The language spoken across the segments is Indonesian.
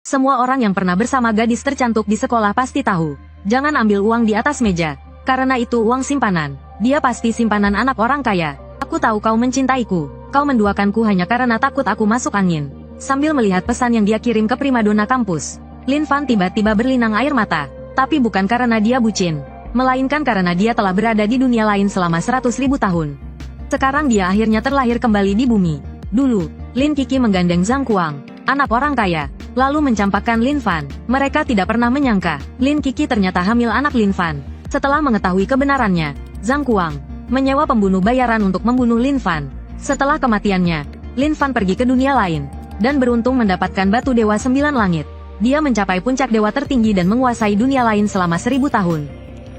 Semua orang yang pernah bersama gadis tercantik di sekolah pasti tahu. Jangan ambil uang di atas meja. Karena itu uang simpanan. Dia pasti simpanan anak orang kaya. Aku tahu kau mencintaiku. Kau menduakanku hanya karena takut aku masuk angin. Sambil melihat pesan yang dia kirim ke primadona kampus, Lin Fan tiba-tiba berlinang air mata. Tapi bukan karena dia bucin, melainkan karena dia telah berada di dunia lain selama 100.000 tahun. Sekarang dia akhirnya terlahir kembali di bumi. Dulu, Lin Kiki menggandeng Zhang Kuang, anak orang kaya, lalu mencampakkan Lin Fan. Mereka tidak pernah menyangka, Lin Kiki ternyata hamil anak Lin Fan. Setelah mengetahui kebenarannya, Zhang Kuang menyewa pembunuh bayaran untuk membunuh Lin Fan. Setelah kematiannya, Lin Fan pergi ke dunia lain, dan beruntung mendapatkan batu dewa 9 langit. Dia mencapai puncak dewa tertinggi dan menguasai dunia lain selama 1000 tahun.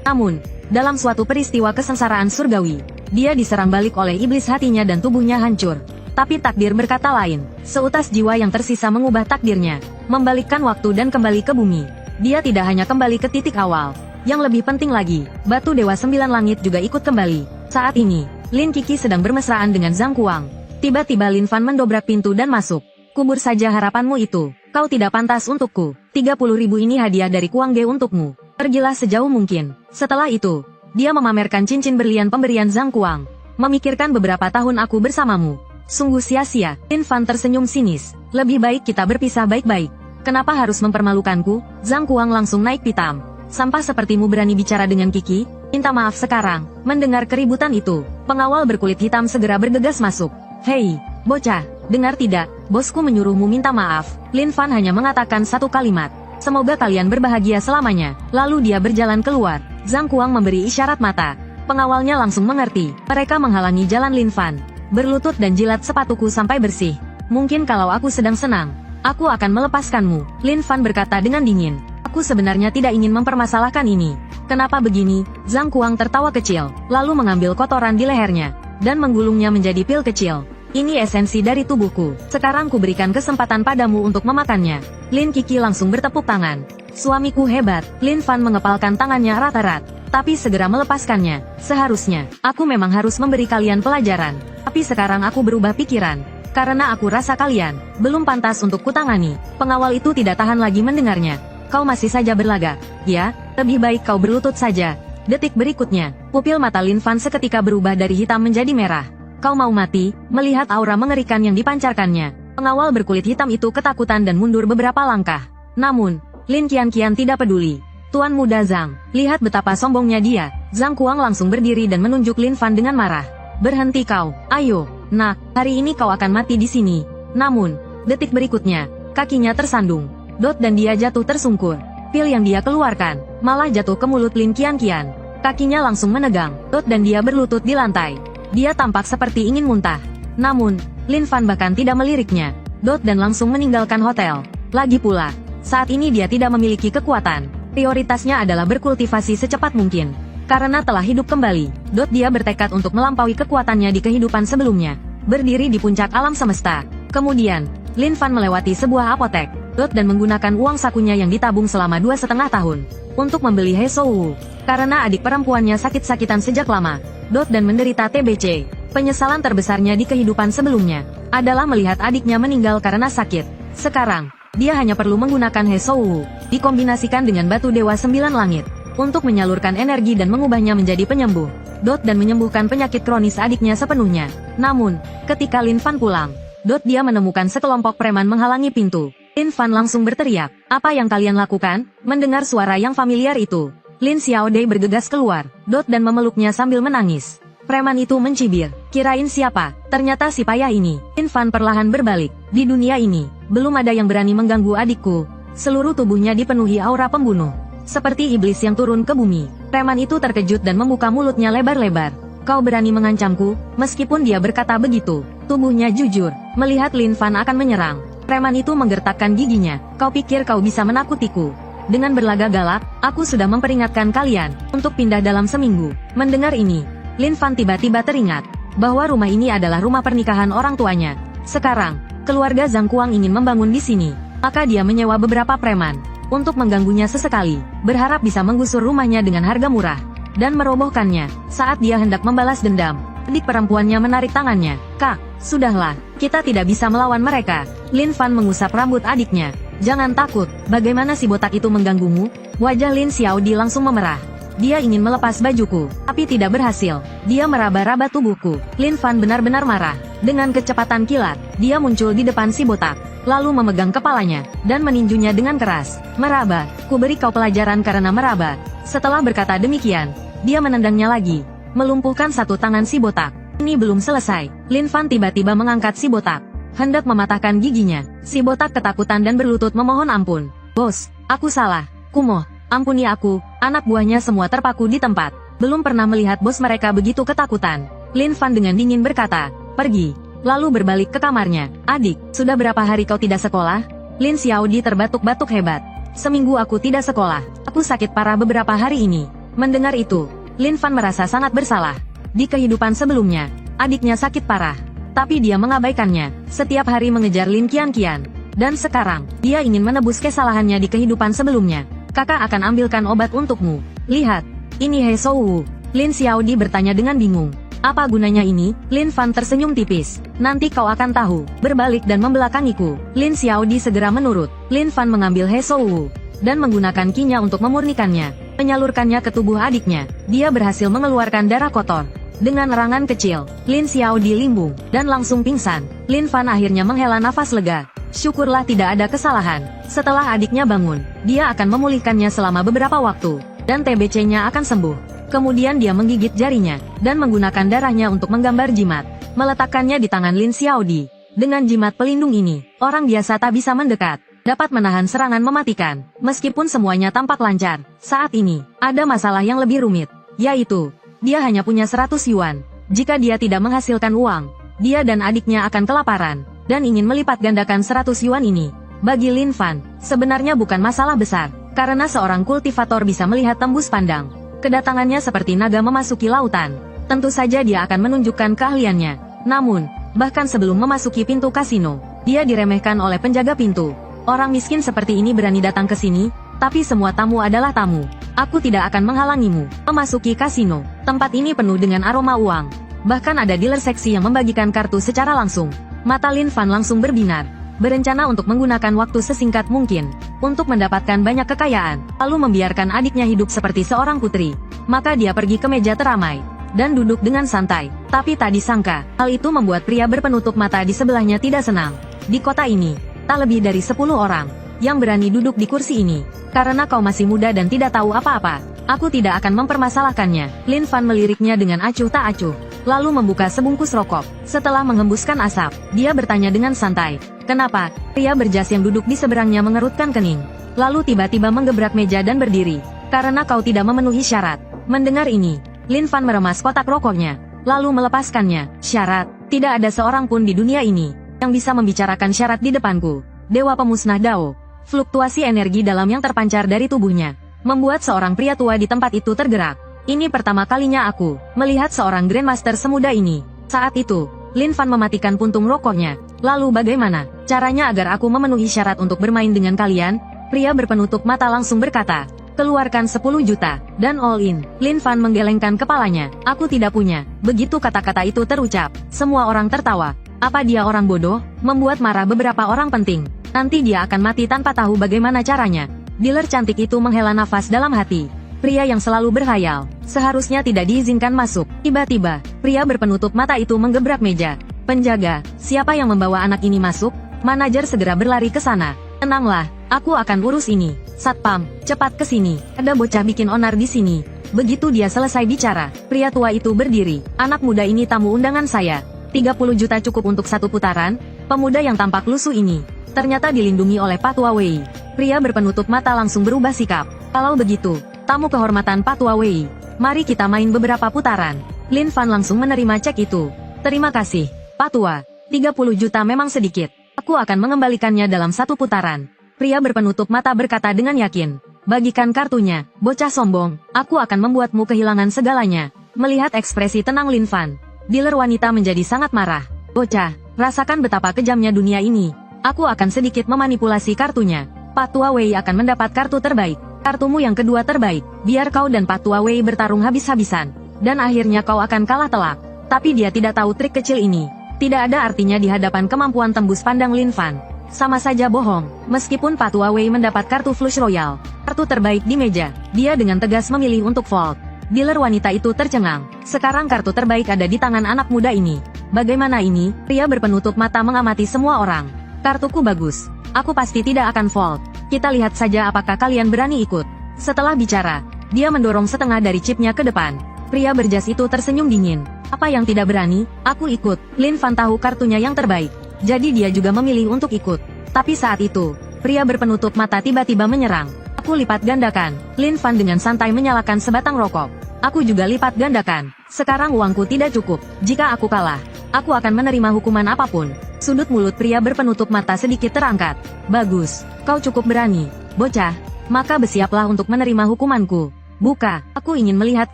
Namun, dalam suatu peristiwa kesengsaraan surgawi, dia diserang balik oleh iblis hatinya dan tubuhnya hancur. Tapi takdir berkata lain, seutas jiwa yang tersisa mengubah takdirnya, membalikkan waktu dan kembali ke bumi. Dia tidak hanya kembali ke titik awal. Yang lebih penting lagi, batu dewa 9 langit juga ikut kembali. Saat ini, Lin Kiki sedang bermesraan dengan Zhang Kuang. Tiba-tiba Lin Fan mendobrak pintu dan masuk. Kubur saja harapanmu itu. Kau tidak pantas untukku. 30.000 ini hadiah dari Kuang Ge untukmu. Pergilah sejauh mungkin. Setelah itu, dia memamerkan cincin berlian pemberian Zhang Kuang. Memikirkan beberapa tahun aku bersamamu. Sungguh sia-sia. Lin Fan tersenyum sinis. Lebih baik kita berpisah baik-baik. Kenapa harus mempermalukanku? Zhang Kuang langsung naik pitam. Sampah sepertimu berani bicara dengan Kiki? Minta maaf sekarang. Mendengar keributan itu, pengawal berkulit hitam segera bergegas masuk. Hei, bocah, dengar tidak? Bosku menyuruhmu minta maaf. Lin Fan hanya mengatakan satu kalimat. Semoga kalian berbahagia selamanya. Lalu dia berjalan keluar. Zhang Kuang memberi isyarat mata. Pengawalnya langsung mengerti. Mereka menghalangi jalan Lin Fan. Berlutut dan jilat sepatuku sampai bersih. Mungkin kalau aku sedang senang, aku akan melepaskanmu. Lin Fan berkata dengan dingin. Aku sebenarnya tidak ingin mempermasalahkan ini. Kenapa begini? Zhang Kuang tertawa kecil, lalu mengambil kotoran di lehernya, dan menggulungnya menjadi pil kecil. Ini esensi dari tubuhku. Sekarang kuberikan kesempatan padamu untuk memakannya. Lin Kiki langsung bertepuk tangan. Suamiku hebat. Lin Fan mengepalkan tangannya erat-erat, tapi segera melepaskannya. Seharusnya, aku memang harus memberi kalian pelajaran. Tapi sekarang aku berubah pikiran. Karena aku rasa kalian belum pantas untuk kutangani. Pengawal itu tidak tahan lagi mendengarnya. Kau masih saja berlagak. Ya, lebih baik kau berlutut saja. Detik berikutnya, pupil mata Lin Fan seketika berubah dari hitam menjadi merah. Kau mau mati? Melihat aura mengerikan yang dipancarkannya, pengawal berkulit hitam itu ketakutan dan mundur beberapa langkah. Namun, Lin Qianqian tidak peduli. Tuan muda Zhang, lihat betapa sombongnya dia. Zhang Kuang langsung berdiri dan menunjuk Lin Fan dengan marah. Berhenti kau, ayo, nak, hari ini kau akan mati di sini. Namun, detik berikutnya, kakinya tersandung. Dan dia jatuh tersungkur. Pil yang dia keluarkan, malah jatuh ke mulut Lin Qianqian. Kakinya langsung menegang, dan dia berlutut di lantai. Dia tampak seperti ingin muntah. Namun, Lin Fan bahkan tidak meliriknya. Dan langsung meninggalkan hotel. Lagi pula, saat ini dia tidak memiliki kekuatan. Prioritasnya adalah berkultivasi secepat mungkin. Karena telah hidup kembali, dia bertekad untuk melampaui kekuatannya di kehidupan sebelumnya. Berdiri di puncak alam semesta. Kemudian, Lin Fan melewati sebuah apotek, dan menggunakan uang sakunya yang ditabung selama 2,5 tahun, untuk membeli He Shou. Karena adik perempuannya sakit-sakitan sejak lama, dan menderita TBC. Penyesalan terbesarnya di kehidupan sebelumnya, adalah melihat adiknya meninggal karena sakit. Sekarang, dia hanya perlu menggunakan He Shou, dikombinasikan dengan batu dewa 9 langit, untuk menyalurkan energi dan mengubahnya menjadi penyembuh, dan menyembuhkan penyakit kronis adiknya sepenuhnya. Namun, ketika Lin Fan pulang, dia menemukan sekelompok preman menghalangi pintu. Lin Fan langsung berteriak, apa yang kalian lakukan? Mendengar suara yang familiar itu, Lin Xiaodei bergegas keluar, dan memeluknya sambil menangis. Preman itu mencibir, kirain siapa? Ternyata si payah ini. Lin Fan perlahan berbalik, di dunia ini, belum ada yang berani mengganggu adikku. Seluruh tubuhnya dipenuhi aura pembunuh, seperti iblis yang turun ke bumi. Preman itu terkejut dan membuka mulutnya lebar-lebar. Kau berani mengancamku? Meskipun dia berkata begitu, tubuhnya jujur. Melihat Lin Fan akan menyerang, preman itu menggertakkan giginya. Kau pikir kau bisa menakutiku? Dengan berlagak galak, aku sudah memperingatkan kalian untuk pindah dalam seminggu. Mendengar ini, Lin Fan tiba-tiba teringat bahwa rumah ini adalah rumah pernikahan orang tuanya. Sekarang, keluarga Zhang Kuang ingin membangun di sini, maka dia menyewa beberapa preman untuk mengganggunya sesekali, berharap bisa menggusur rumahnya dengan harga murah dan merobohkannya. Saat dia hendak membalas dendam, adik perempuannya menarik tangannya. Kak, sudahlah, kita tidak bisa melawan mereka. Lin Fan mengusap rambut adiknya. Jangan takut, bagaimana si botak itu mengganggumu? Wajah Lin Xiaodi langsung memerah. Dia ingin melepas bajuku, tapi tidak berhasil. Dia meraba-raba tubuhku. Lin Fan benar-benar marah. Dengan kecepatan kilat, dia muncul di depan si botak, lalu memegang kepalanya, dan meninjunya dengan keras. Meraba, ku beri kau pelajaran karena meraba. Setelah berkata demikian, dia menendangnya lagi, melumpuhkan satu tangan si botak. Ini belum selesai. Lin Fan tiba-tiba mengangkat si botak, hendak mematahkan giginya. Si botak ketakutan dan berlutut memohon ampun. Bos, aku salah. Kumoh, ampuni aku. Anak buahnya semua terpaku di tempat. Belum pernah melihat bos mereka begitu ketakutan. Lin Fan dengan dingin berkata, pergi. Lalu berbalik ke kamarnya. Adik, sudah berapa hari kau tidak sekolah? Lin Xiaodi terbatuk-batuk hebat. Seminggu aku tidak sekolah. Aku sakit parah beberapa hari ini. Mendengar itu, Lin Fan merasa sangat bersalah. Di kehidupan sebelumnya, adiknya sakit parah. Tapi dia mengabaikannya, setiap hari mengejar Lin Qianqian. Dan sekarang, dia ingin menebus kesalahannya di kehidupan sebelumnya. Kakak akan ambilkan obat untukmu. Lihat, ini He Shou. Lin Xiaodi bertanya dengan bingung. Apa gunanya ini? Lin Fan tersenyum tipis. Nanti kau akan tahu. Berbalik dan membelakangiku. Lin Xiaodi segera menurut. Lin Fan mengambil He Shou dan menggunakan kinya untuk memurnikannya, menyalurkannya ke tubuh adiknya. Dia berhasil mengeluarkan darah kotor. Dengan erangan kecil, Lin Xiaodi limbung dan langsung pingsan. Lin Fan akhirnya menghela nafas lega. Syukurlah tidak ada kesalahan. Setelah adiknya bangun, dia akan memulihkannya selama beberapa waktu, dan TBC-nya akan sembuh. Kemudian dia menggigit jarinya, dan menggunakan darahnya untuk menggambar jimat. Meletakkannya di tangan Lin Xiaodi. Dengan jimat pelindung ini, orang biasa tak bisa mendekat. Dapat menahan serangan mematikan. Meskipun semuanya tampak lancar, saat ini, ada masalah yang lebih rumit. Yaitu, dia hanya punya 100 yuan. Jika dia tidak menghasilkan uang, dia dan adiknya akan kelaparan. Dan ingin melipat gandakan 100 yuan ini. Bagi Lin Fan, sebenarnya bukan masalah besar. Karena seorang kultivator bisa melihat tembus pandang. Kedatangannya seperti naga memasuki lautan. Tentu saja dia akan menunjukkan keahliannya. Namun, bahkan sebelum memasuki pintu kasino, dia diremehkan oleh penjaga pintu. Orang miskin seperti ini berani datang ke sini, tapi semua tamu adalah tamu. Aku tidak akan menghalangimu memasuki kasino. Tempat ini penuh dengan aroma uang. Bahkan ada dealer seksi yang membagikan kartu secara langsung. Mata Lin Fan langsung berbinar. Berencana untuk menggunakan waktu sesingkat mungkin untuk mendapatkan banyak kekayaan, lalu membiarkan adiknya hidup seperti seorang putri. Maka dia pergi ke meja teramai dan duduk dengan santai. Tapi tak disangka, hal itu membuat pria berpenutup mata di sebelahnya tidak senang. Di kota ini, tak lebih dari 10 orang yang berani duduk di kursi ini. Karena kau masih muda dan tidak tahu apa-apa, aku tidak akan mempermasalahkannya. Lin Fan meliriknya dengan acuh tak acuh, lalu membuka sebungkus rokok. Setelah menghembuskan asap, dia bertanya dengan santai, kenapa? Pria berjas yang duduk di seberangnya mengerutkan kening, lalu tiba-tiba menggebrak meja dan berdiri. Karena kau tidak memenuhi syarat. Mendengar ini, Lin Fan meremas kotak rokoknya, lalu melepaskannya. Syarat? Tidak ada seorang pun di dunia ini yang bisa membicarakan syarat di depanku. Dewa pemusnah Dao. Fluktuasi energi dalam yang terpancar dari tubuhnya membuat seorang pria tua di tempat itu tergerak. Ini pertama kalinya aku melihat seorang Grandmaster semuda ini. Saat itu, Lin Fan mematikan puntung rokoknya. Lalu bagaimana caranya agar aku memenuhi syarat untuk bermain dengan kalian? Pria berpenutup mata langsung berkata, keluarkan 10 juta, dan all in. Lin Fan menggelengkan kepalanya. Aku tidak punya. Begitu kata-kata itu terucap, semua orang tertawa. Apa dia orang bodoh? Membuat marah beberapa orang penting. Nanti dia akan mati tanpa tahu bagaimana caranya. Dealer cantik itu menghela nafas dalam hati. Pria yang selalu berhayal, seharusnya tidak diizinkan masuk. Tiba-tiba, pria berpenutup mata itu menggebrak meja. Penjaga, siapa yang membawa anak ini masuk? Manajer segera berlari ke sana. Tenanglah, aku akan urus ini. Satpam, cepat ke sini. Ada bocah bikin onar di sini. Begitu dia selesai bicara, pria tua itu berdiri. Anak muda ini tamu undangan saya. 30 juta cukup untuk satu putaran. Pemuda yang tampak lusuh ini ternyata dilindungi oleh Patua Wei. Pria berpenutup mata langsung berubah sikap. Kalau begitu, tamu kehormatan Patua Wei, mari kita main beberapa putaran. Lin Fan langsung menerima cek itu. Terima kasih, Patua. 30 juta memang sedikit. Aku akan mengembalikannya dalam satu putaran. Pria berpenutup mata berkata dengan yakin. Bagikan kartunya, bocah sombong. Aku akan membuatmu kehilangan segalanya. Melihat ekspresi tenang Lin Fan, dealer wanita menjadi sangat marah. Bocah, rasakan betapa kejamnya dunia ini. Aku akan sedikit memanipulasi kartunya. Patua Wei akan mendapat kartu terbaik. Kartumu yang kedua terbaik. Biar kau dan Patua Wei bertarung habis-habisan. Dan akhirnya kau akan kalah telak. Tapi dia tidak tahu trik kecil ini. Tidak ada artinya di hadapan kemampuan tembus pandang Lin Fan. Sama saja bohong. Meskipun Patua Wei mendapat kartu flush royal, kartu terbaik di meja, dia dengan tegas memilih untuk fold. Dealer wanita itu tercengang. Sekarang kartu terbaik ada di tangan anak muda ini. Bagaimana ini? Pria berpenutup mata mengamati semua orang. Kartuku bagus. Aku pasti tidak akan fold. Kita lihat saja apakah kalian berani ikut. Setelah bicara, dia mendorong setengah dari chipnya ke depan. Pria berjas itu tersenyum dingin. Apa yang tidak berani? Aku ikut. Lin Fan tahu kartunya yang terbaik. Jadi dia juga memilih untuk ikut. Tapi saat itu, pria berpenutup mata tiba-tiba menyerang. Aku lipat gandakan. Lin Fan dengan santai menyalakan sebatang rokok. Aku juga lipat gandakan. Sekarang uangku tidak cukup. Jika aku kalah, aku akan menerima hukuman apapun. Sudut mulut pria berpenutup mata sedikit terangkat. Bagus, kau cukup berani, bocah. Maka bersiaplah untuk menerima hukumanku. Buka, aku ingin melihat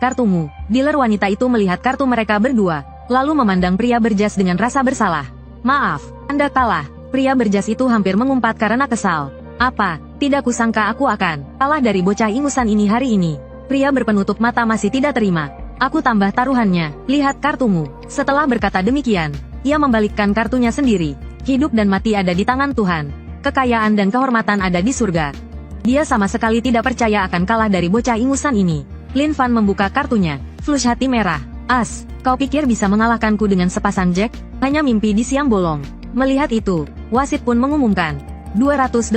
kartumu. Dealer wanita itu melihat kartu mereka berdua, lalu memandang pria berjas dengan rasa bersalah. Maaf, Anda kalah. Pria berjas itu hampir mengumpat karena kesal. Apa? Tidak kusangka aku akan kalah dari bocah ingusan ini hari ini. Pria berpenutup mata masih tidak terima. Aku tambah taruhannya. Lihat kartumu. Setelah berkata demikian, ia membalikkan kartunya sendiri. Hidup dan mati ada di tangan Tuhan. Kekayaan dan kehormatan ada di surga. Dia sama sekali tidak percaya akan kalah dari bocah ingusan ini. Lin Fan membuka kartunya. Flush hati merah. As, kau pikir bisa mengalahkanku dengan sepasang jack? Hanya mimpi di siang bolong. Melihat itu, wasit pun mengumumkan 280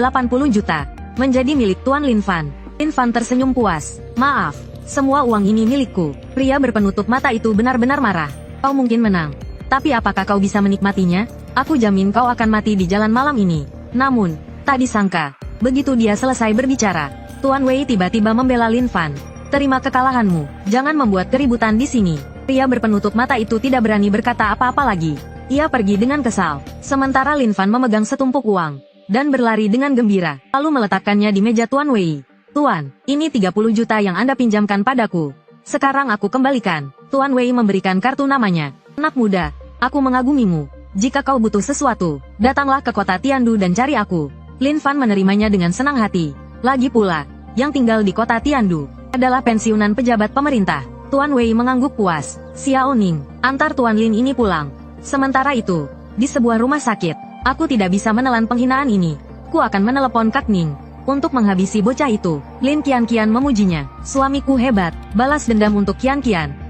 juta menjadi milik Tuan Lin Fan. Lin Fan tersenyum puas. Maaf, semua uang ini milikku. Pria berpenutup mata itu benar-benar marah. Kau mungkin menang, tapi apakah kau bisa menikmatinya? Aku jamin kau akan mati di jalan malam ini. Namun, tak disangka, begitu dia selesai berbicara, Tuan Wei tiba-tiba membela Lin Fan. Terima kekalahanmu, jangan membuat keributan di sini. Pria berpenutup mata itu tidak berani berkata apa-apa lagi. Ia pergi dengan kesal. Sementara Lin Fan memegang setumpuk uang dan berlari dengan gembira, lalu meletakkannya di meja Tuan Wei. Tuan, ini 30 juta yang Anda pinjamkan padaku. Sekarang aku kembalikan. Tuan Wei memberikan kartu namanya. Anak muda, aku mengagumimu. Jika kau butuh sesuatu, datanglah ke kota Tiandu dan cari aku. Lin Fan menerimanya dengan senang hati. Lagi pula, yang tinggal di kota Tiandu adalah pensiunan pejabat pemerintah. Tuan Wei mengangguk puas. Xiao Ning, antar Tuan Lin ini pulang. Sementara itu, di sebuah rumah sakit, aku tidak bisa menelan penghinaan ini. Ku akan menelepon Kak Ning untuk menghabisi bocah itu. Lin Qian memujinya. Suamiku hebat. Balas dendam untuk Qian.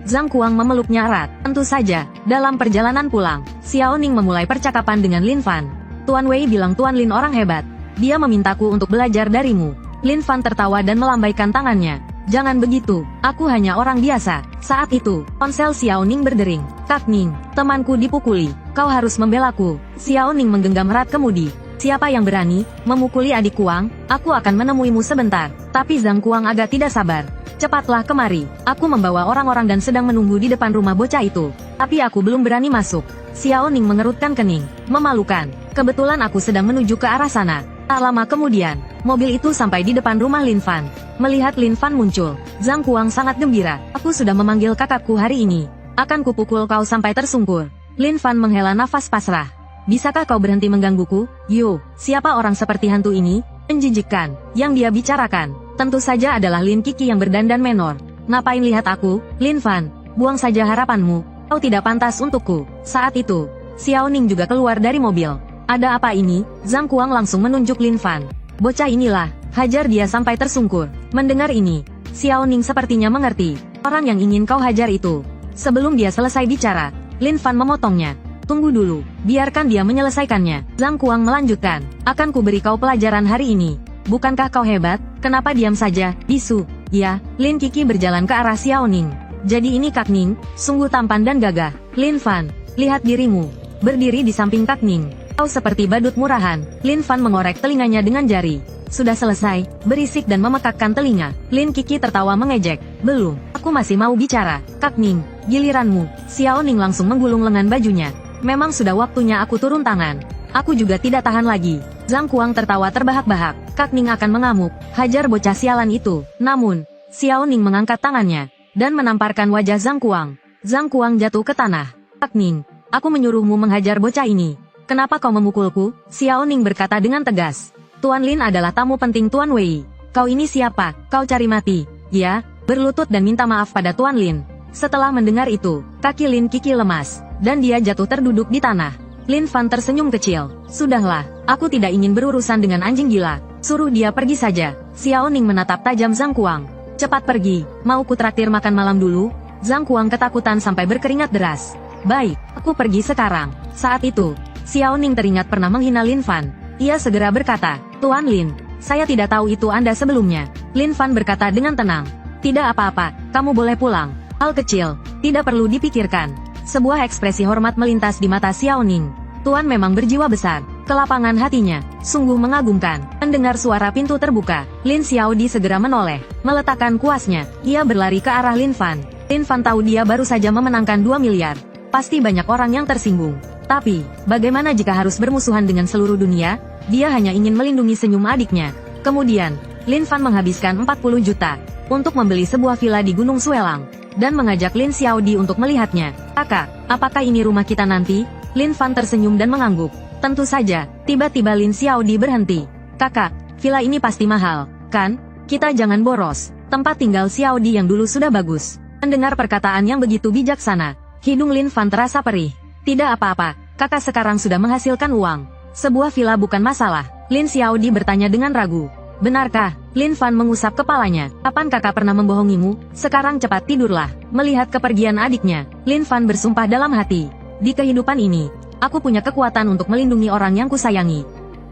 Zhang Kuang memeluknya erat. Tentu saja, dalam perjalanan pulang, Xiao Ning memulai percakapan dengan Lin Fan. Tuan Wei bilang Tuan Lin orang hebat. Dia memintaku untuk belajar darimu. Lin Fan tertawa dan melambaikan tangannya. Jangan begitu, aku hanya orang biasa. Saat itu, ponsel Xiao Ning berdering. Kak Ning, temanku dipukuli. Kau harus membelaku. Xiao Ning menggenggam erat kemudi. Siapa yang berani memukuli adik Kuang? Aku akan menemuimu sebentar. Tapi Zhang Kuang agak tidak sabar. Cepatlah kemari. Aku membawa orang-orang dan sedang menunggu di depan rumah bocah itu. Tapi aku belum berani masuk. Xiao Ning mengerutkan kening. Memalukan. Kebetulan aku sedang menuju ke arah sana. Tak lama kemudian, mobil itu sampai di depan rumah Lin Fan. Melihat Lin Fan muncul, Zhang Kuang sangat gembira. Aku sudah memanggil kakakku hari ini. Akan kupukul kau sampai tersungkur. Lin Fan menghela nafas pasrah. Bisakah kau berhenti menggangguku? Yo, siapa orang seperti hantu ini? Menjijikkan. Yang dia bicarakan, tentu saja adalah Lin Kiki yang berdandan menor. Ngapain lihat aku? Lin Fan, buang saja harapanmu. Kau tidak pantas untukku. Saat itu, Xiao Ning juga keluar dari mobil. Ada apa ini? Zhang Kuang langsung menunjuk Lin Fan. Bocah inilah, hajar dia sampai tersungkur. Mendengar ini, Xiao Ning sepertinya mengerti. Orang yang ingin kau hajar itu. Sebelum dia selesai bicara, Lin Fan memotongnya. Tunggu dulu, biarkan dia menyelesaikannya. Zhang Kuang melanjutkan. Akan kuberi kau pelajaran hari ini. Bukankah kau hebat? Kenapa diam saja? Bisu. Ya, Lin Kiki berjalan ke arah Xiao Ning. Jadi ini Kak Ning, sungguh tampan dan gagah. Lin Fan, lihat dirimu. Berdiri di samping Kak Ning. Kau seperti badut murahan. Lin Fan mengorek telinganya dengan jari. Sudah selesai, berisik dan memekakkan telinga. Lin Kiki tertawa mengejek. Belum, aku masih mau bicara. Kak Ning, giliranmu. Xiao Ning langsung menggulung lengan bajunya. Memang sudah waktunya aku turun tangan. Aku juga tidak tahan lagi. Zhang Kuang tertawa terbahak-bahak. Kak Ning akan mengamuk. Hajar bocah sialan itu. Namun, Xiao Ning mengangkat tangannya dan menamparkan wajah Zhang Kuang. Zhang Kuang jatuh ke tanah. Kak Ning, aku menyuruhmu menghajar bocah ini. Kenapa kau memukulku? Xiao Ning berkata dengan tegas. Tuan Lin adalah tamu penting Tuan Wei. Kau ini siapa? Kau cari mati. Ya, berlutut dan minta maaf pada Tuan Lin. Setelah mendengar itu, kaki Lin Kiki lemas, dan dia jatuh terduduk di tanah. Lin Fan tersenyum kecil. Sudahlah, aku tidak ingin berurusan dengan anjing gila. Suruh dia pergi saja. Xiao Ning menatap tajam Zhang Kuang. Cepat pergi, mau kutraktir makan malam dulu? Zhang Kuang ketakutan sampai berkeringat deras. Baik, aku pergi sekarang. Saat itu, Xiao Ning teringat pernah menghina Lin Fan. Ia segera berkata, Tuan Lin, saya tidak tahu itu Anda sebelumnya. Lin Fan berkata dengan tenang. Tidak apa-apa, kamu boleh pulang. Hal kecil, tidak perlu dipikirkan. Sebuah ekspresi hormat melintas di mata Xiao Ning. Tuan memang berjiwa besar. Kelapangan hatinya, sungguh mengagumkan. Mendengar suara pintu terbuka, Lin Xiaodi segera menoleh. Meletakkan kuasnya, ia berlari ke arah Lin Fan. Lin Fan tahu dia baru saja memenangkan 2 miliar. Pasti banyak orang yang tersinggung. Tapi, bagaimana jika harus bermusuhan dengan seluruh dunia? Dia hanya ingin melindungi senyum adiknya. Kemudian, Lin Fan menghabiskan 40 juta untuk membeli sebuah villa di Gunung Suelang dan mengajak Lin Xiaodi untuk melihatnya. Kakak, apakah ini rumah kita nanti? Lin Fan tersenyum dan mengangguk. Tentu saja. Tiba-tiba Lin Xiaodi berhenti. Kakak, villa ini pasti mahal, kan? Kita jangan boros. Tempat tinggal Xiaodi yang dulu sudah bagus. Mendengar perkataan yang begitu bijaksana, hidung Lin Fan terasa perih. Tidak apa-apa, kakak sekarang sudah menghasilkan uang. Sebuah villa bukan masalah. Lin Xiaodi bertanya dengan ragu. Benarkah? Lin Fan mengusap kepalanya. Kapan kakak pernah membohongimu? Sekarang cepat tidurlah. Melihat kepergian adiknya, Lin Fan bersumpah dalam hati. Di kehidupan ini, aku punya kekuatan untuk melindungi orang yang kusayangi.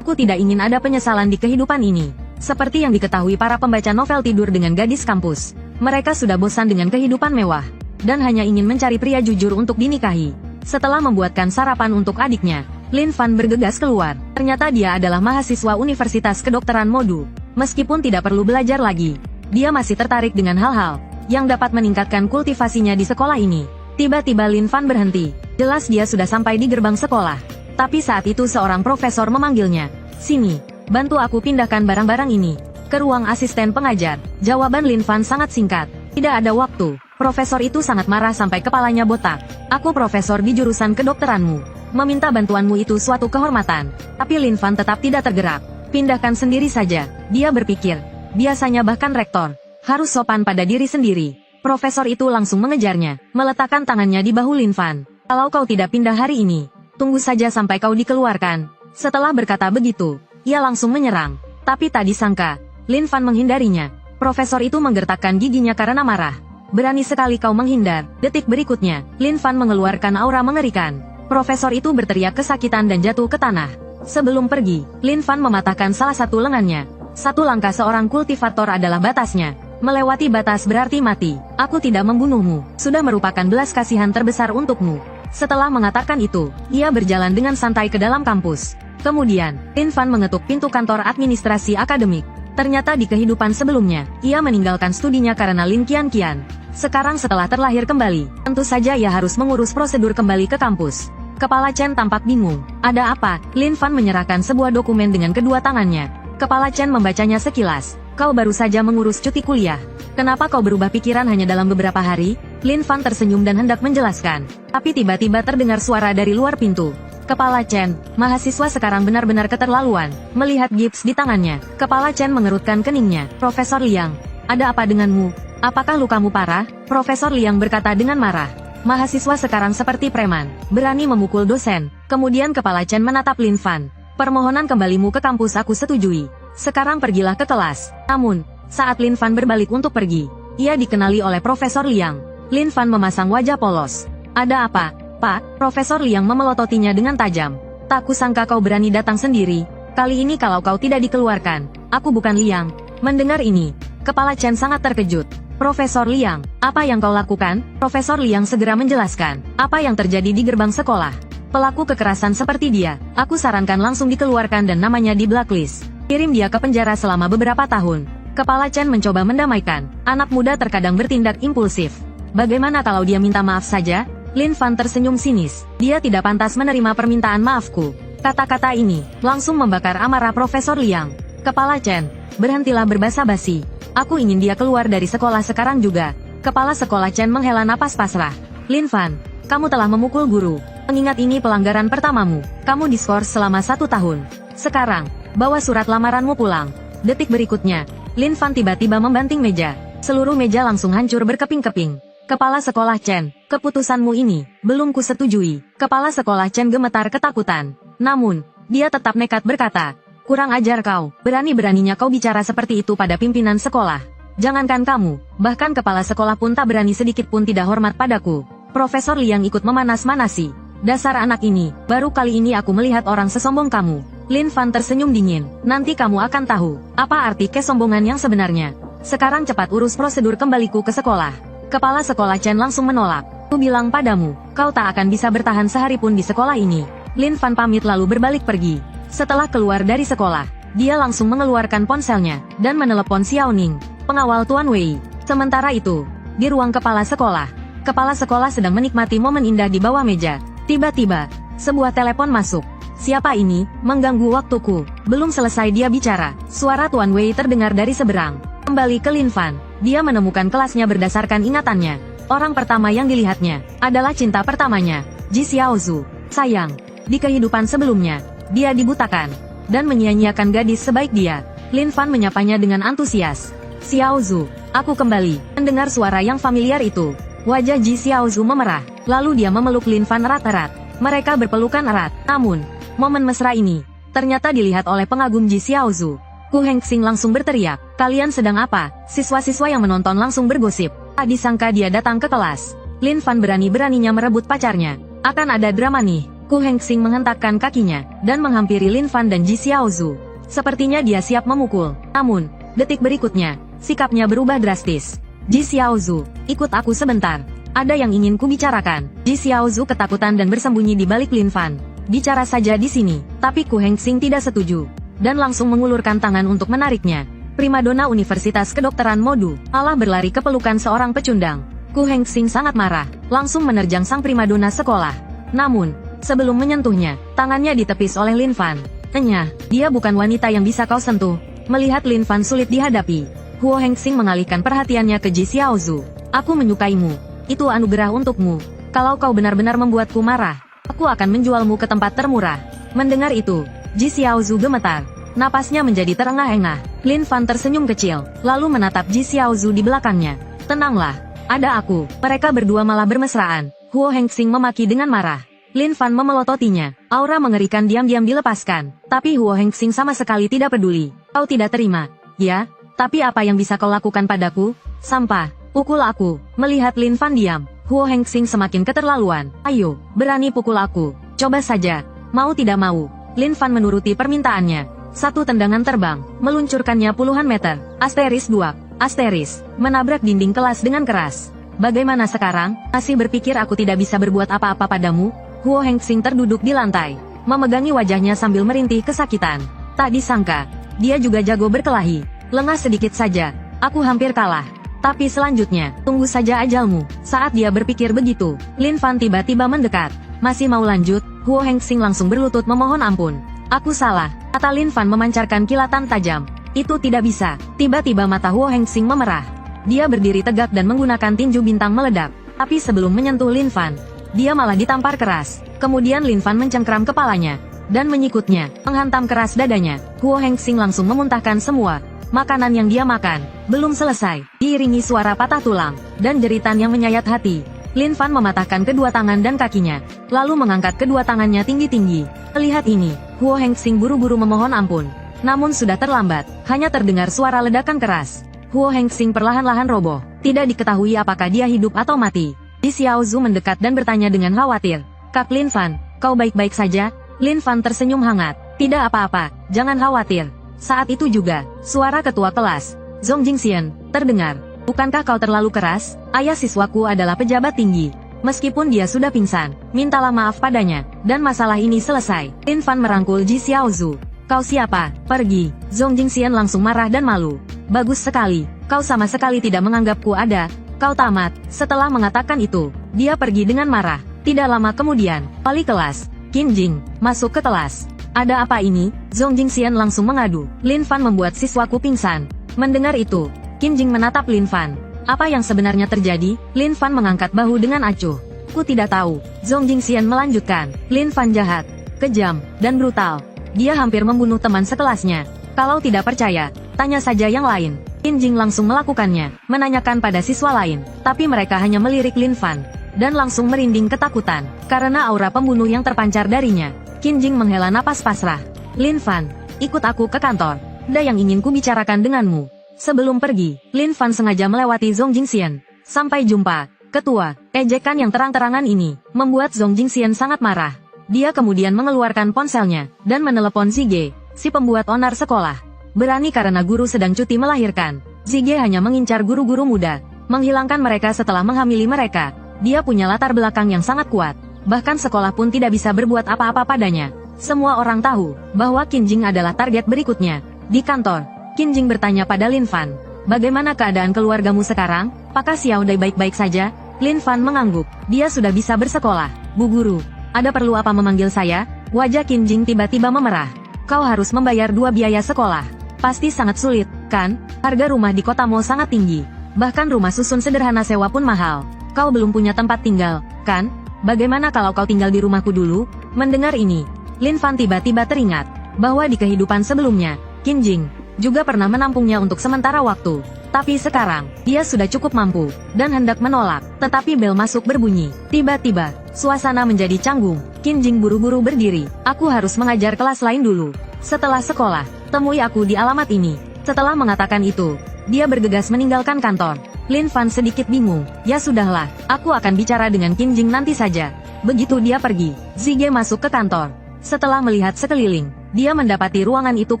Aku tidak ingin ada penyesalan di kehidupan ini. Seperti yang diketahui para pembaca novel tidur dengan gadis kampus. Mereka sudah bosan dengan kehidupan mewah. Dan hanya ingin mencari pria jujur untuk dinikahi. Setelah membuatkan sarapan untuk adiknya, Lin Fan bergegas keluar. Ternyata dia adalah mahasiswa Universitas Kedokteran Modu. Meskipun tidak perlu belajar lagi, dia masih tertarik dengan hal-hal yang dapat meningkatkan kultivasinya di sekolah ini. Tiba-tiba Lin Fan berhenti. Jelas dia sudah sampai di gerbang sekolah. Tapi saat itu seorang profesor memanggilnya. Sini, bantu aku pindahkan barang-barang ini ke ruang asisten pengajar. Jawaban Lin Fan sangat singkat. Tidak ada waktu. Profesor itu sangat marah sampai kepalanya botak. Aku profesor di jurusan kedokteranmu. Meminta bantuanmu itu suatu kehormatan. Tapi Lin Fan tetap tidak tergerak. Pindahkan sendiri saja. Dia berpikir. Biasanya bahkan rektor harus sopan pada diri sendiri. Profesor itu langsung mengejarnya. Meletakkan tangannya di bahu Lin Fan. Kalau kau tidak pindah hari ini, tunggu saja sampai kau dikeluarkan. Setelah berkata begitu, ia langsung menyerang. Tapi tak disangka, Lin Fan menghindarinya. Profesor itu menggertakkan giginya karena marah. Berani sekali kau menghindar. Detik berikutnya, Lin Fan mengeluarkan aura mengerikan. Profesor itu berteriak kesakitan dan jatuh ke tanah. Sebelum pergi, Lin Fan mematahkan salah satu lengannya. Satu langkah seorang kultivator adalah batasnya. Melewati batas berarti mati. Aku tidak membunuhmu. Sudah merupakan belas kasihan terbesar untukmu. Setelah mengatakan itu, ia berjalan dengan santai ke dalam kampus. Kemudian, Lin Fan mengetuk pintu kantor administrasi akademik. Ternyata di kehidupan sebelumnya, ia meninggalkan studinya karena Lin Qian. Sekarang setelah terlahir kembali, tentu saja ia harus mengurus prosedur kembali ke kampus. Kepala Chen tampak bingung. Ada apa? Lin Fan menyerahkan sebuah dokumen dengan kedua tangannya. Kepala Chen membacanya sekilas. Kau baru saja mengurus cuti kuliah. Kenapa kau berubah pikiran hanya dalam beberapa hari? Lin Fan tersenyum dan hendak menjelaskan. Tapi tiba-tiba terdengar suara dari luar pintu. Kepala Chen, mahasiswa sekarang benar-benar keterlaluan. Melihat gips di tangannya, Kepala Chen mengerutkan keningnya. Profesor Liang, ada apa denganmu? Apakah lukamu parah? Profesor Liang berkata dengan marah. Mahasiswa sekarang seperti preman, berani memukul dosen. Kemudian Kepala Chen menatap Lin Fan. Permohonan kembalimu ke kampus aku setujui. Sekarang pergilah ke kelas. Namun, saat Lin Fan berbalik untuk pergi, ia dikenali oleh Profesor Liang. Lin Fan memasang wajah polos. Ada apa, Pak? Profesor Liang memelototinya dengan tajam. Tak kusangka kau berani datang sendiri. Kali ini kalau kau tidak dikeluarkan, aku bukan Liang. Mendengar ini, Kepala Chen sangat terkejut. Profesor Liang, apa yang kau lakukan? Profesor Liang segera menjelaskan, apa yang terjadi di gerbang sekolah. Pelaku kekerasan seperti dia, aku sarankan langsung dikeluarkan dan namanya di blacklist. Kirim dia ke penjara selama beberapa tahun. Kepala Chen mencoba mendamaikan, anak muda terkadang bertindak impulsif. Bagaimana kalau dia minta maaf saja? Lin Fan tersenyum sinis, dia tidak pantas menerima permintaan maafku. Kata-kata ini, langsung membakar amarah Profesor Liang. Kepala Chen, berhentilah berbasa-basi. Aku ingin dia keluar dari sekolah sekarang juga. Kepala sekolah Chen menghela napas pasrah. Lin Fan, kamu telah memukul guru. Mengingat ini pelanggaran pertamamu. Kamu diskors selama 1 tahun. Sekarang, bawa surat lamaranmu pulang. Detik berikutnya, Lin Fan tiba-tiba membanting meja. Seluruh meja langsung hancur berkeping-keping. Kepala sekolah Chen, Keputusanmu ini, belum kusetujui. Kepala sekolah Chen gemetar ketakutan. Namun, dia tetap nekat berkata, kurang ajar kau, berani-beraninya kau bicara seperti itu pada pimpinan sekolah. Jangankan kamu, bahkan kepala sekolah pun tak berani sedikit pun tidak hormat padaku. Profesor Liang ikut memanas-manasi. Dasar anak ini, baru kali ini aku melihat orang sesombong kamu. Lin Fan tersenyum dingin, nanti kamu akan tahu, apa arti kesombongan yang sebenarnya. Sekarang cepat urus prosedur kembaliku ke sekolah. Kepala sekolah Chen langsung menolak. Ku bilang padamu, kau tak akan bisa bertahan sehari pun di sekolah ini. Lin Fan pamit lalu berbalik pergi. Setelah keluar dari sekolah, dia langsung mengeluarkan ponselnya, dan menelepon Xiao Ning, pengawal Tuan Wei. Sementara itu, di ruang kepala sekolah sedang menikmati momen indah di bawah meja. Tiba-tiba, sebuah telepon masuk. Siapa ini, mengganggu waktuku? Belum selesai dia bicara, suara Tuan Wei terdengar dari seberang. Kembali ke Lin Fan, dia menemukan kelasnya berdasarkan ingatannya. Orang pertama yang dilihatnya, adalah cinta pertamanya, Ji Xiaozhu. Sayang, di kehidupan sebelumnya, dia dibutakan, dan menyia-nyiakan gadis sebaik dia. Lin Fan menyapanya dengan antusias. Xiaozhu, aku kembali. Mendengar suara yang familiar itu, wajah Ji Xiaozhu memerah, lalu dia memeluk Lin Fan erat-erat. Mereka berpelukan erat, namun, momen mesra ini, ternyata dilihat oleh pengagum Ji Xiaozhu. Ku Hengxing langsung berteriak, kalian sedang apa? Siswa-siswa yang menonton langsung bergosip. Tak disangka dia datang ke kelas. Lin Fan berani-beraninya merebut pacarnya. Akan ada drama nih. Ku Hengxing menghentakkan kakinya, dan menghampiri Lin Fan dan Ji Xiaozhu. Sepertinya dia siap memukul. Namun, detik berikutnya, sikapnya berubah drastis. Ji Xiaozhu, ikut aku sebentar. Ada yang ingin ku bicarakan. Ji Xiaozhu ketakutan dan bersembunyi di balik Lin Fan. Bicara saja di sini, tapi Ku Hengxing tidak setuju, dan langsung mengulurkan tangan untuk menariknya. Primadona Universitas Kedokteran Modu, malah berlari ke pelukan seorang pecundang. Ku Hengxing sangat marah, langsung menerjang sang primadona sekolah. Namun, sebelum menyentuhnya, tangannya ditepis oleh Lin Fan. Enyah, dia bukan wanita yang bisa kau sentuh. Melihat Lin Fan sulit dihadapi, Huo Hengxing mengalihkan perhatiannya ke Ji Xiaozhu. Aku menyukaimu. Itu anugerah untukmu. Kalau kau benar-benar membuatku marah, aku akan menjualmu ke tempat termurah. Mendengar itu, Ji Xiaozhu gemetar. Napasnya menjadi terengah-engah. Lin Fan tersenyum kecil, lalu menatap Ji Xiaozhu di belakangnya. Tenanglah, ada aku. Mereka berdua malah bermesraan. Huo Hengxing memaki dengan marah. Lin Fan memelototinya. Aura mengerikan diam-diam dilepaskan. Tapi Huo Hengxing sama sekali tidak peduli. Kau tidak terima, ya? Tapi apa yang bisa kau lakukan padaku? Sampah, pukul aku. Melihat Lin Fan diam, Huo Hengxing semakin keterlaluan. Ayo, berani pukul aku. Coba saja. Mau tidak mau. Lin Fan menuruti permintaannya. Satu tendangan terbang, meluncurkannya puluhan meter. Asteris 2, asteris, menabrak dinding kelas dengan keras. Bagaimana sekarang? Masih berpikir aku tidak bisa berbuat apa-apa padamu? Huo Hengxing terduduk di lantai, memegangi wajahnya sambil merintih kesakitan. Tak disangka, dia juga jago berkelahi. Lengah sedikit saja, aku hampir kalah. Tapi selanjutnya, tunggu saja ajalmu. Saat dia berpikir begitu, Lin Fan tiba-tiba mendekat. Masih mau lanjut? Huo Hengxing langsung berlutut memohon ampun. Aku salah, kata Lin Fan memancarkan kilatan tajam. Itu tidak bisa. Tiba-tiba mata Huo Hengxing memerah. Dia berdiri tegak dan menggunakan tinju bintang meledak. Tapi sebelum menyentuh Lin Fan, dia malah ditampar keras. Kemudian Lin Fan mencengkram kepalanya, dan menyikutnya, menghantam keras dadanya. Huo Hengxing langsung memuntahkan semua makanan yang dia makan. Belum selesai, diiringi suara patah tulang, dan jeritan yang menyayat hati. Lin Fan mematahkan kedua tangan dan kakinya, lalu mengangkat kedua tangannya tinggi-tinggi. Melihat ini, Huo Hengxing buru-buru memohon ampun. Namun sudah terlambat, hanya terdengar suara ledakan keras. Huo Hengxing perlahan-lahan roboh. Tidak diketahui apakah dia hidup atau mati. Ji Xiaozhu mendekat dan bertanya dengan khawatir. Kak Lin Fan, kau baik-baik saja? Lin Fan tersenyum hangat. Tidak apa-apa, jangan khawatir. Saat itu juga, suara ketua kelas, Zhong Jingxian, terdengar. Bukankah kau terlalu keras? Ayah siswaku adalah pejabat tinggi. Meskipun dia sudah pingsan, mintalah maaf padanya, dan masalah ini selesai. Lin Fan merangkul Ji Xiaozhu. Kau siapa? Pergi. Zhong Jingxian langsung marah dan malu. Bagus sekali, kau sama sekali tidak menganggapku ada. Kau tamat. Setelah mengatakan itu, dia pergi dengan marah. Tidak lama kemudian, wali kelas, Qin Jing, masuk ke kelas. Ada apa ini? Zhong Jingxian langsung mengadu. Lin Fan membuat siswaku pingsan. Mendengar itu, Qin Jing menatap Lin Fan. Apa yang sebenarnya terjadi? Lin Fan mengangkat bahu dengan acuh. Ku tidak tahu. Zhong Jingxian melanjutkan. Lin Fan jahat, kejam, dan brutal. Dia hampir membunuh teman sekelasnya. Kalau tidak percaya, tanya saja yang lain. Qin Jing langsung melakukannya, menanyakan pada siswa lain. Tapi mereka hanya melirik Lin Fan. dan langsung merinding ketakutan, karena aura pembunuh yang terpancar darinya. Qin Jing menghela napas pasrah. Lin Fan, ikut aku ke kantor. Ada yang ingin kubicarakan denganmu. Sebelum pergi, Lin Fan sengaja melewati Zhong Jingxian. Sampai jumpa, ketua. Ejekan yang terang-terangan ini membuat Zhong Jingxian sangat marah. Dia kemudian mengeluarkan ponselnya dan menelepon Zige, si pembuat onar sekolah. Berani karena guru sedang cuti melahirkan. Zige hanya mengincar guru-guru muda, menghilangkan mereka setelah menghamili mereka. Dia punya latar belakang yang sangat kuat. Bahkan sekolah pun tidak bisa berbuat apa-apa padanya. Semua orang tahu bahwa Qin Jing adalah target berikutnya. Di kantor, Qin Jing bertanya pada Lin Fan, "Bagaimana keadaan keluargamu sekarang? Apakah Xiao Dai baik-baik saja?" Lin Fan mengangguk. Dia sudah bisa bersekolah. "Bu guru, ada perlu apa memanggil saya?" Wajah Qin Jing tiba-tiba memerah. "Kau harus membayar 2 biaya sekolah. Pasti sangat sulit, kan? Harga rumah di kotamu sangat tinggi. Bahkan rumah susun sederhana sewa pun mahal. Kau belum punya tempat tinggal, kan? Bagaimana kalau kau tinggal di rumahku dulu?" Mendengar ini, Lin Fan tiba-tiba teringat bahwa di kehidupan sebelumnya, Qin Jing juga pernah menampungnya untuk sementara waktu. Tapi sekarang, dia sudah cukup mampu dan hendak menolak. Tetapi bel masuk berbunyi. Tiba-tiba, suasana menjadi canggung. Qin Jing buru-buru berdiri. "Aku harus mengajar kelas lain dulu. Setelah sekolah, temui aku di alamat ini." Setelah mengatakan itu, dia bergegas meninggalkan kantor. Lin Fan sedikit bingung. "Ya sudahlah, aku akan bicara dengan Qin Jing nanti saja." Begitu dia pergi, Zige masuk ke kantor. Setelah melihat sekeliling, dia mendapati ruangan itu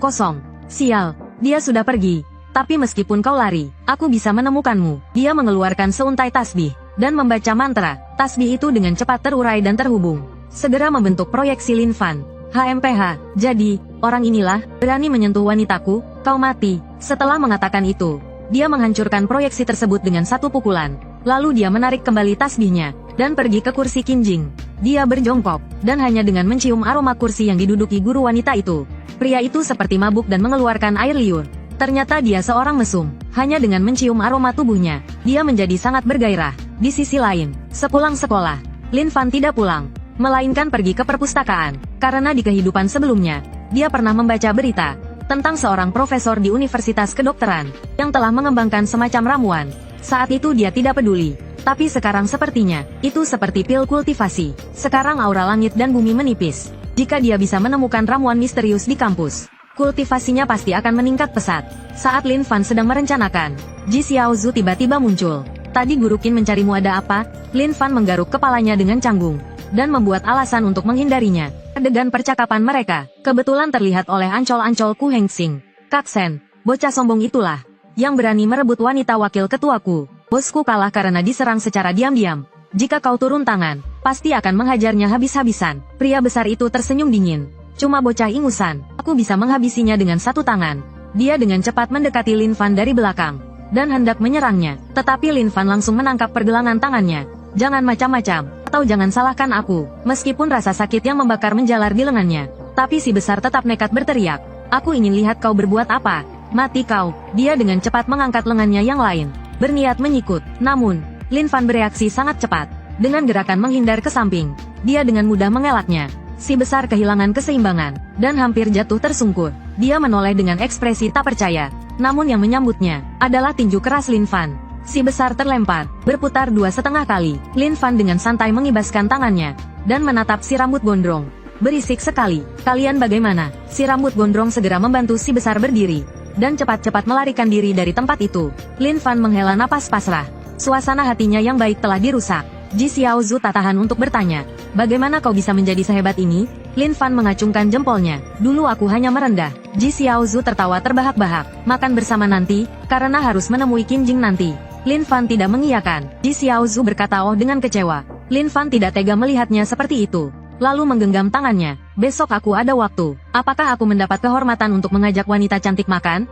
kosong. "Sial, dia sudah pergi. Tapi meskipun kau lari, aku bisa menemukanmu." Dia mengeluarkan seuntai tasbih dan membaca mantra. Tasbih itu dengan cepat terurai dan terhubung, segera membentuk proyeksi Lin Fan. "HMPH, jadi, orang inilah berani menyentuh wanitaku, kau mati." Setelah mengatakan itu, dia menghancurkan proyeksi tersebut dengan satu pukulan. Lalu dia menarik kembali tasbihnya dan pergi ke kursi Qin Jing. Dia berjongkok, dan hanya dengan mencium aroma kursi yang diduduki guru wanita itu, pria itu seperti mabuk dan mengeluarkan air liur. Ternyata dia seorang mesum. Hanya dengan mencium aroma tubuhnya, dia menjadi sangat bergairah. Di sisi lain, sepulang sekolah, Lin Fan tidak pulang, melainkan pergi ke perpustakaan. Karena di kehidupan sebelumnya, dia pernah membaca berita tentang seorang profesor di Universitas Kedokteran yang telah mengembangkan semacam ramuan. Saat itu dia tidak peduli. Tapi sekarang sepertinya, itu seperti pil kultivasi. Sekarang aura langit dan bumi menipis. Jika dia bisa menemukan ramuan misterius di kampus, kultivasinya pasti akan meningkat pesat. Saat Lin Fan sedang merencanakan, Ji Xiaozu tiba-tiba muncul. "Tadi Guru Qin mencarimu, ada apa?" Lin Fan menggaruk kepalanya dengan canggung, dan membuat alasan untuk menghindarinya. Adegan percakapan mereka, kebetulan terlihat oleh ancol-ancol Ku Hengxing. "Kak Sen, bocah sombong itulah yang berani merebut wanita wakil ketuaku. Bosku kalah karena diserang secara diam-diam. Jika kau turun tangan, pasti akan menghajarnya habis-habisan." Pria besar itu tersenyum dingin. "Cuma bocah ingusan, aku bisa menghabisinya dengan satu tangan." Dia dengan cepat mendekati Lin Fan dari belakang, dan hendak menyerangnya. Tetapi Lin Fan langsung menangkap pergelangan tangannya. "Jangan macam-macam, atau jangan salahkan aku." Meskipun rasa sakit yang membakar menjalar di lengannya, tapi si besar tetap nekat berteriak, "Aku ingin lihat kau berbuat apa. Mati kau." Dia dengan cepat mengangkat lengannya yang lain, berniat menyikut. Namun, Lin Fan bereaksi sangat cepat. Dengan gerakan menghindar ke samping, dia dengan mudah mengelaknya. Si besar kehilangan keseimbangan, dan hampir jatuh tersungkur. Dia menoleh dengan ekspresi tak percaya. Namun yang menyambutnya, adalah tinju keras Lin Fan. Si besar terlempar, berputar 2,5 kali. Lin Fan dengan santai mengibaskan tangannya, dan menatap si rambut gondrong. "Berisik sekali. Kalian bagaimana?" Si rambut gondrong segera membantu si besar berdiri, dan cepat-cepat melarikan diri dari tempat itu. Lin Fan menghela napas pasrah. Suasana hatinya yang baik telah dirusak. Ji Xiaozu tak tahan untuk bertanya, "Bagaimana kau bisa menjadi sehebat ini?" Lin Fan mengacungkan jempolnya. "Dulu aku hanya merendah." Ji Xiaozu tertawa terbahak-bahak. "Makan bersama nanti, karena harus menemui Qin Jing nanti." Lin Fan tidak mengiyakan. Ji Xiaozu berkata dengan kecewa. Lin Fan tidak tega melihatnya seperti itu, lalu menggenggam tangannya. "Besok aku ada waktu. Apakah aku mendapat kehormatan untuk mengajak wanita cantik makan?"